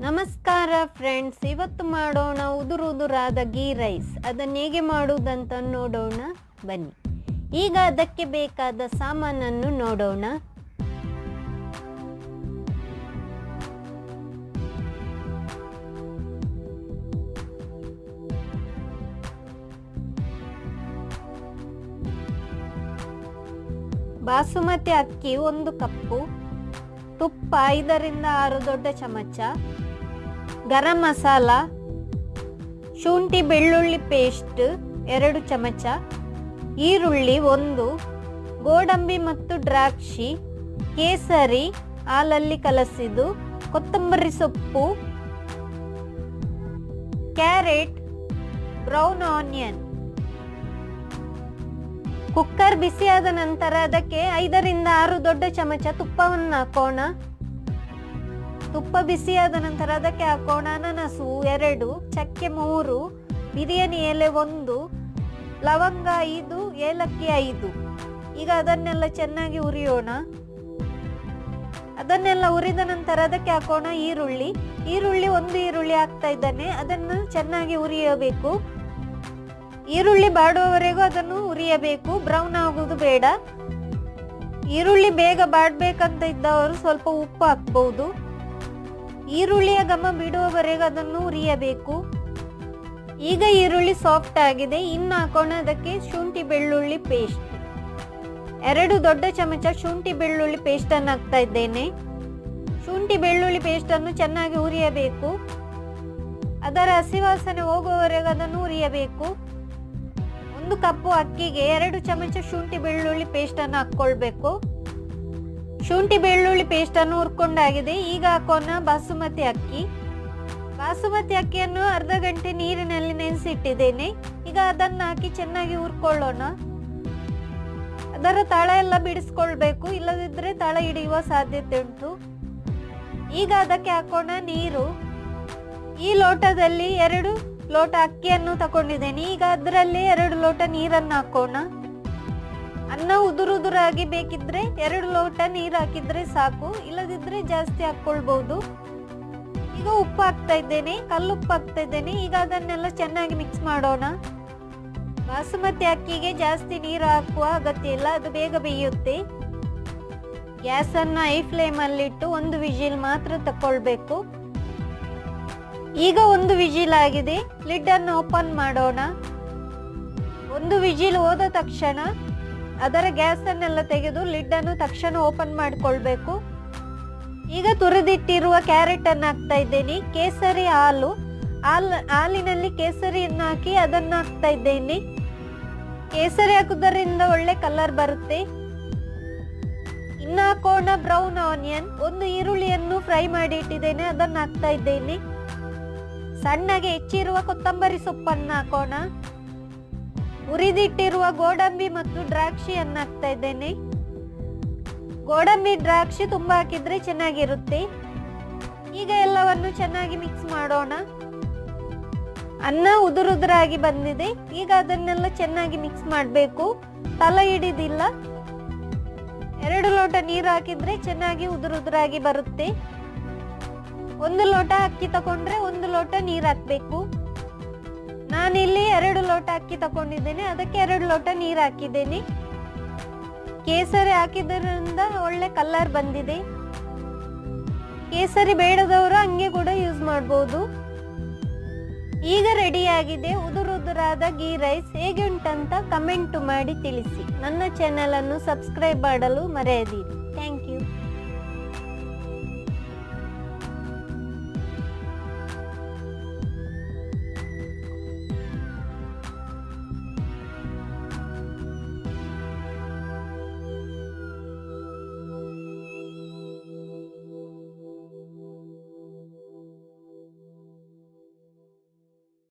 ನಮಸ್ಕಾರ ಫ್ರೆಂಡ್ಸ್, ಇವತ್ತು ಮಾಡೋಣ ಉದುರುದುರಾದ ಗೀ ರೈಸ್. ಅದನ್ನು ಹೇಗೆ ಮಾಡುವುದಂತ ನೋಡೋಣ ಬನ್ನಿ. ಈಗ ಅದಕ್ಕೆ ಬೇಕಾದ ಸಾಮಾನನ್ನು ನೋಡೋಣ. ಬಾಸುಮತಿ ಅಕ್ಕಿ 1 ಕಪ್ಪು, ತುಪ್ಪ 5 ರಿಂದ 6 ದೊಡ್ಡ ಚಮಚ, ಗರಂ ಮಸಾಲ, ಶುಂಠಿ ಬೆಳ್ಳುಳ್ಳಿ ಪೇಸ್ಟ್ 2 ಚಮಚ, ಈರುಳ್ಳಿ 1, ಗೋಡಂಬಿ ಮತ್ತು ದ್ರಾಕ್ಷಿ, ಕೇಸರಿ ಹಾಲಲ್ಲಿ ಕಲಸಿದ್ದು, ಕೊತ್ತಂಬರಿ ಸೊಪ್ಪು, ಕ್ಯಾರೆಟ್, ಬ್ರೌನ್ ಆನಿಯನ್. ಕುಕ್ಕರ್ ಬಿಸಿಯಾದ ನಂತರ ಅದಕ್ಕೆ 5 ರಿಂದ 6 ದೊಡ್ಡ ಚಮಚ ತುಪ್ಪವನ್ನು ಹಾಕೋಣ. ತುಪ್ಪ ಬಿಸಿಯಾದ ನಂತರ ಅದಕ್ಕೆ ಹಾಕೋಣ ಅನನಸು 2, ಚಕ್ಕೆ 3, ಬಿರಿಯಾನಿ ಎಲೆ 1, ಲವಂಗ 5, ಏಲಕ್ಕಿ 5. ಈಗ ಅದನ್ನೆಲ್ಲ ಚೆನ್ನಾಗಿ ಹುರಿಯೋಣ. ಅದನ್ನೆಲ್ಲ ಹುರಿದ ನಂತರ ಅದಕ್ಕೆ ಹಾಕೋಣ ಈರುಳ್ಳಿ 1 ಈರುಳ್ಳಿ ಹಾಕ್ತಾ ಇದ್ದಾನೆ. ಅದನ್ನು ಚೆನ್ನಾಗಿ ಹುರಿಯಬೇಕು. ಈರುಳ್ಳಿ ಬಾಡುವವರೆಗೂ ಅದನ್ನು ಹುರಿಯಬೇಕು, ಬ್ರೌನ್ ಆಗುವುದು ಬೇಡ. ಈರುಳ್ಳಿ ಬೇಗ ಬಾಡ್ಬೇಕಂತ ಇದ್ದವರು ಸ್ವಲ್ಪ ಉಪ್ಪು ಹಾಕ್ಬಹುದು. ಈರುಳ್ಳಿಯ ಘಮ ಬಿಡುವವರೆಗೂ ಅದನ್ನು ಹುರಿಯಬೇಕು. ಈಗ ಈರುಳ್ಳಿ ಸಾಫ್ಟ್ ಆಗಿದೆ. ಇನ್ನು ಹಾಕೋಣ ಅದಕ್ಕೆ ಶುಂಠಿ ಬೆಳ್ಳುಳ್ಳಿ ಪೇಸ್ಟ್ 2 ದೊಡ್ಡ ಚಮಚ ಶುಂಠಿ ಬೆಳ್ಳುಳ್ಳಿ ಪೇಸ್ಟ್ ಅನ್ನು ಹಾಕ್ತಾ ಇದ್ದೇನೆ. ಶುಂಠಿ ಬೆಳ್ಳುಳ್ಳಿ ಪೇಸ್ಟ್ ಅನ್ನು ಚೆನ್ನಾಗಿ ಹುರಿಯಬೇಕು. ಅದರ ಹಸಿವಾಸನೆ ಹೋಗುವವರೆಗೂ ಅದನ್ನು ಹುರಿಯಬೇಕು. 1 ಕಪ್ಪು ಅಕ್ಕಿಗೆ 2 ಚಮಚ ಶುಂಠಿ ಬೆಳ್ಳುಳ್ಳಿ ಪೇಸ್ಟ್ ಅನ್ನು ಹಾಕೊಳ್ಬೇಕು. ಶುಂಠಿ ಬೆಳ್ಳುಳ್ಳಿ ಪೇಸ್ಟ್ ಅನ್ನು ಹುರ್ಕೊಂಡಾಗಿದೆ. ಈಗ ಹಾಕೋಣ ಬಾಸುಮತಿ ಅಕ್ಕಿ. ಬಾಸುಮತಿ ಅಕ್ಕಿಯನ್ನು ಅರ್ಧ ಗಂಟೆ ನೀರಿನಲ್ಲಿ ನೆನೆಸಿಟ್ಟಿದ್ದೇನೆ. ಈಗ ಅದನ್ನು ಹಾಕಿ ಚೆನ್ನಾಗಿ ಹುರ್ಕೊಳ್ಳೋಣ. ಅದರ ತಳ ಎಲ್ಲ ಬಿಡಿಸ್ಕೊಳ್ಬೇಕು, ಇಲ್ಲದಿದ್ದರೆ ತಳ ಹಿಡಿಯುವ ಸಾಧ್ಯತೆ ಉಂಟು. ಈಗ ಅದಕ್ಕೆ ಹಾಕೋಣ ನೀರು. ಈ ಲೋಟದಲ್ಲಿ 2 ಲೋಟ ಅಕ್ಕಿಯನ್ನು ತಗೊಂಡಿದ್ದೇನೆ. ಈಗ ಅದರಲ್ಲಿ 2 ಲೋಟ ನೀರನ್ನು ಹಾಕೋಣ. ಅನ್ನ ಉದುರುದುರಾಗಿ ಬೇಕಿದ್ರೆ 2 ಲೋಟ ನೀರು ಹಾಕಿದ್ರೆ ಸಾಕು, ಇಲ್ಲದಿದ್ರೆ ಜಾಸ್ತಿ ಹಾಕೊಳ್ಬಹುದು. ಈಗ ಉಪ್ಪು ಹಾಕ್ತಾ ಇದ್ದೇನೆ, ಕಲ್ಲುಪ್ಪು ಹಾಕ್ತಾ ಇದ್ದೇನೆ. ಈಗ ಅದನ್ನೆಲ್ಲ ಚೆನ್ನಾಗಿ ಮಿಕ್ಸ್ ಮಾಡೋಣ. ಬಾಸುಮತಿ ಅಕ್ಕಿಗೆ ಜಾಸ್ತಿ ನೀರು ಹಾಕುವ ಅಗತ್ಯ ಇಲ್ಲ, ಅದು ಬೇಗ ಬೇಯುತ್ತೆ. ಗ್ಯಾಸ್ ಅನ್ನು ಹೈ ಫ್ಲೇಮ್ ಅಲ್ಲಿಟ್ಟು 1 ವಿಜಿಲ್ ಮಾತ್ರ ತಕೊಳ್ಬೇಕು. ಈಗ 1 ವಿಜಿಲ್ ಆಗಿದೆ. ಲಿಡ್ ಅನ್ನು ಓಪನ್ ಮಾಡೋಣ. 1 ವಿಜಿಲ್ ಹೋದ ತಕ್ಷಣ ಅದರ ಗ್ಯಾಸ್ ಅನ್ನೆಲ್ಲ ತೆಗೆದು ಲಿಡ್ ಅನ್ನು ತಕ್ಷಣ ಓಪನ್ ಮಾಡಿಕೊಳ್ಬೇಕು. ಈಗ ತುರಿದಿಟ್ಟಿರುವ ಕ್ಯಾರೆಟ್ ಅನ್ನು ಹಾಕ್ತಾ ಇದ್ದೇನೆ. ಕೇಸರಿ ಹಾಲಿನಲ್ಲಿ ಕೇಸರಿಯನ್ನು ಹಾಕಿ ಅದನ್ನು ಹಾಕ್ತಾ ಇದ್ದೇನೆ. ಕೇಸರಿ ಹಾಕುವುದರಿಂದ ಒಳ್ಳೆ ಕಲರ್ ಬರುತ್ತೆ. ಇನ್ನು ಹಾಕೋಣ ಬ್ರೌನ್ ಆನಿಯನ್. 1 ಈರುಳ್ಳಿಯನ್ನು ಫ್ರೈ ಮಾಡಿ ಇಟ್ಟಿದ್ದೇನೆ, ಅದನ್ನು ಹಾಕ್ತಾ ಇದ್ದೇನೆ. ಸಣ್ಣಗೆ ಹೆಚ್ಚಿರುವ ಕೊತ್ತಂಬರಿ ಸೊಪ್ಪನ್ನು ಹಾಕೋಣ. ಹುರಿದಿಟ್ಟಿರುವ ಗೋಡಂಬಿ ಮತ್ತು ದ್ರಾಕ್ಷಿಯನ್ನು ಹಾಕ್ತಾ ಇದ್ದೇನೆ. ಗೋಡಂಬಿ ದ್ರಾಕ್ಷಿ ತುಂಬಾ ಹಾಕಿದ್ರೆ ಚೆನ್ನಾಗಿರುತ್ತೆ. ಈಗ ಎಲ್ಲವನ್ನು ಚೆನ್ನಾಗಿ ಮಿಕ್ಸ್ ಮಾಡೋಣ. ಅನ್ನ ಉದುರುದುರಾಗಿ ಬಂದಿದೆ. ಈಗ ಅದನ್ನೆಲ್ಲ ಚೆನ್ನಾಗಿ ಮಿಕ್ಸ್ ಮಾಡಬೇಕು, ತಳ ಹಿಡಿದಿಲ್ಲ. 2 ಲೋಟ ನೀರು ಹಾಕಿದ್ರೆ ಚೆನ್ನಾಗಿ ಉದುರುದುರಾಗಿ ಬರುತ್ತೆ. 1 ಲೋಟ ಅಕ್ಕಿ ತಗೊಂಡ್ರೆ 1 ಲೋಟ ನೀರು ಹಾಕ್ಬೇಕು. ನಾನಿಲ್ಲಿ 2 ಲೋಟ ಅಕ್ಕಿ ತಗೊಂಡಿದ್ದೇನೆ, ಅದಕ್ಕೆ 2 ಲೋಟ ನೀರು ಹಾಕಿದ್ದೇನೆ. ಕೇಸರಿ ಹಾಕಿದ್ರಿಂದ ಒಳ್ಳೆ ಕಲರ್ ಬಂದಿದೆ. ಕೇಸರಿ ಬೇಡದವರು ಹಂಗೆ ಕೂಡ ಯೂಸ್ ಮಾಡಬಹುದು. ಈಗ ರೆಡಿಯಾಗಿದೆ ಉದುರುದುರಾದ ಗೀ ರೈಸ್. ಹೇಗೆ ಉಂಟಂತ ಕಮೆಂಟ್ ಮಾಡಿ ತಿಳಿಸಿ. ನನ್ನ ಚಾನೆಲ್ ಅನ್ನು ಸಬ್ಸ್ಕ್ರೈಬ್ ಮಾಡಲು ಮರೆಯದಿರಿ.